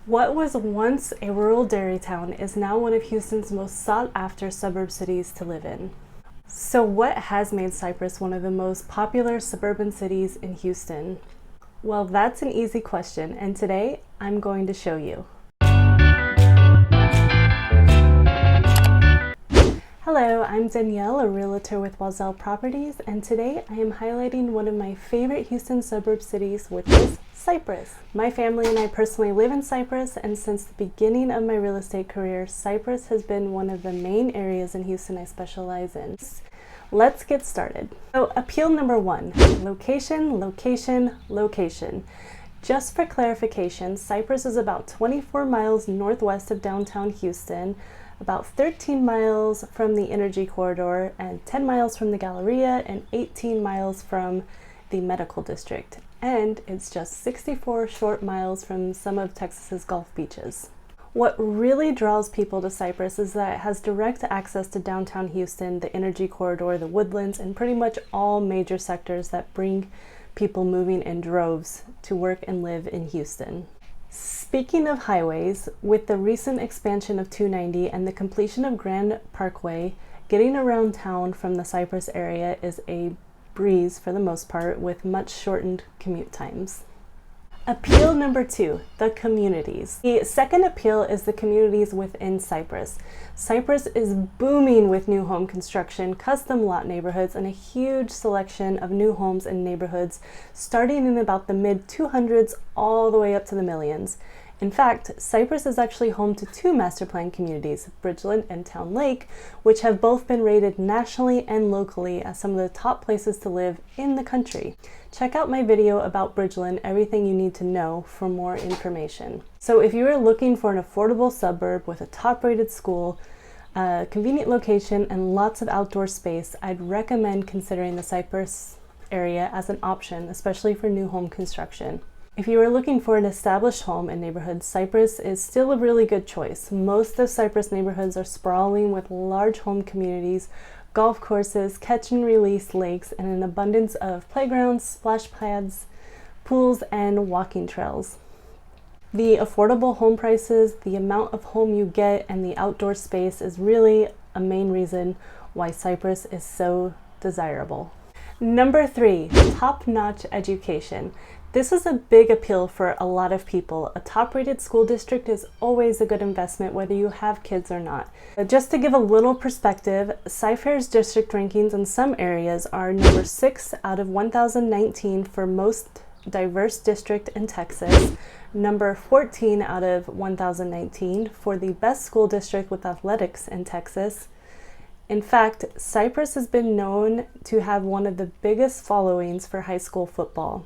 What was once a rural dairy town is now one of Houston's most sought-after suburb cities to live in. So what has made Cypress one of the most popular suburban cities in Houston? Well, that's an easy question, and today I'm going to show you. Hello, I'm Danielle, a realtor with Wazell Properties, and today I am highlighting one of my favorite Houston suburb cities, which is Cypress. My family and I personally live in Cypress, and since the beginning of my real estate career, Cypress has been one of the main areas in Houston I specialize in. Let's get started. So, appeal number one, location, location, location. Just for clarification, Cypress is about 24 miles northwest of downtown Houston, about 13 miles from the Energy Corridor, and 10 miles from the Galleria, and 18 miles from the Medical District. And it's just 64 short miles from some of Texas's Gulf beaches. What really draws people to Cypress is that it has direct access to downtown Houston, the Energy Corridor, the Woodlands, and pretty much all major sectors that bring people moving in droves to work and live in Houston. Speaking of highways, with the recent expansion of 290 and the completion of Grand Parkway, getting around town from the Cypress area is a breeze for the most part, with much shortened commute times. Appeal number two, the communities. The second appeal is the communities within Cypress. Cypress is booming with new home construction, custom lot neighborhoods, and a huge selection of new homes and neighborhoods starting in about the mid 200s all the way up to the millions. In fact, Cypress is actually home to two master plan communities, Bridgeland and Town Lake, which have both been rated nationally and locally as some of the top places to live in the country. Check out my video about Bridgeland, Everything You Need to Know, for more information. So if you are looking for an affordable suburb with a top-rated school, a convenient location, and lots of outdoor space, I'd recommend considering the Cypress area as an option, especially for new home construction. If you are looking for an established home and neighborhood, Cypress is still a really good choice. Most of Cypress neighborhoods are sprawling with large home communities, golf courses, catch and release lakes, and an abundance of playgrounds, splash pads, pools, and walking trails. The affordable home prices, the amount of home you get, and the outdoor space is really a main reason why Cypress is so desirable. Number three, top-notch education. This is a big appeal for a lot of people. A top-rated school district is always a good investment whether you have kids or not. Just to give a little perspective, Cy-Fair's district rankings in some areas are number 6 out of 1,019 for most diverse district in Texas, number 14 out of 1,019 for the best school district with athletics in Texas. In fact, Cypress has been known to have one of the biggest followings for high school football.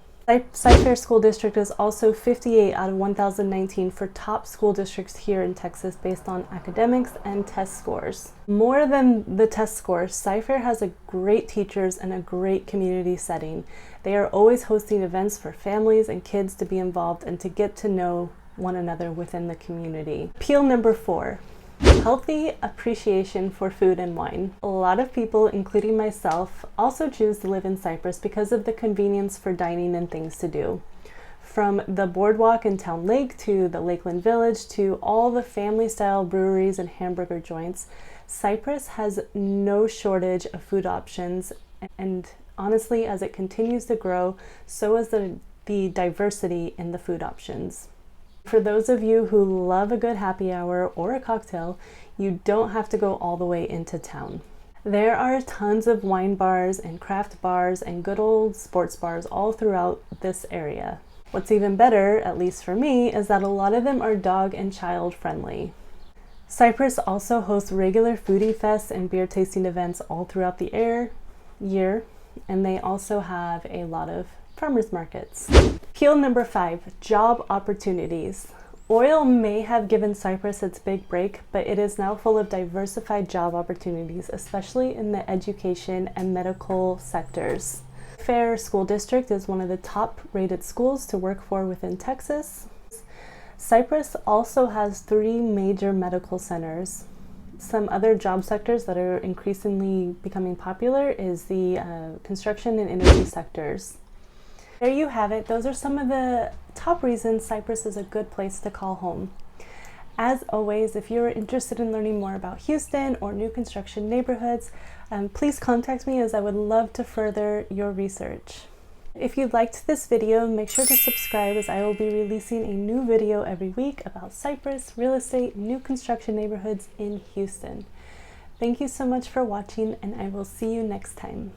Cy-Fair School District is also 58 out of 1,019 for top school districts here in Texas based on academics and test scores. More than the test scores, Cy-Fair has a great teachers and a great community setting. They are always hosting events for families and kids to be involved and to get to know one another within the community. Appeal number four. Healthy appreciation for food and wine. A lot of people, including myself, also choose to live in Cypress because of the convenience for dining and things to do. From the boardwalk in Town Lake to the Lakeland Village to all the family-style breweries and hamburger joints, Cypress has no shortage of food options, and honestly, as it continues to grow, so is the diversity in the food options. For those of you who love a good happy hour or a cocktail, you don't have to go all the way into town. There are tons of wine bars and craft bars and good old sports bars all throughout this area. What's even better, at least for me, is that a lot of them are dog and child friendly. Cypress also hosts regular foodie fests and beer tasting events all throughout the year, and they also have a lot of farmers markets. Appeal number 5, job opportunities. Oil may have given Cypress its big break, but it is now full of diversified job opportunities, especially in the education and medical sectors. Fair School District is one of the top-rated schools to work for within Texas. Cypress also has 3 major medical centers. Some other job sectors that are increasingly becoming popular is the construction and energy sectors. There you have it. Those are some of the top reasons Cypress is a good place to call home. As always, if you're interested in learning more about Houston or new construction neighborhoods, please contact me, as I would love to further your research. If you liked this video, make sure to subscribe, as I will be releasing a new video every week about Cypress, real estate, new construction neighborhoods in Houston. Thank you so much for watching, and I will see you next time.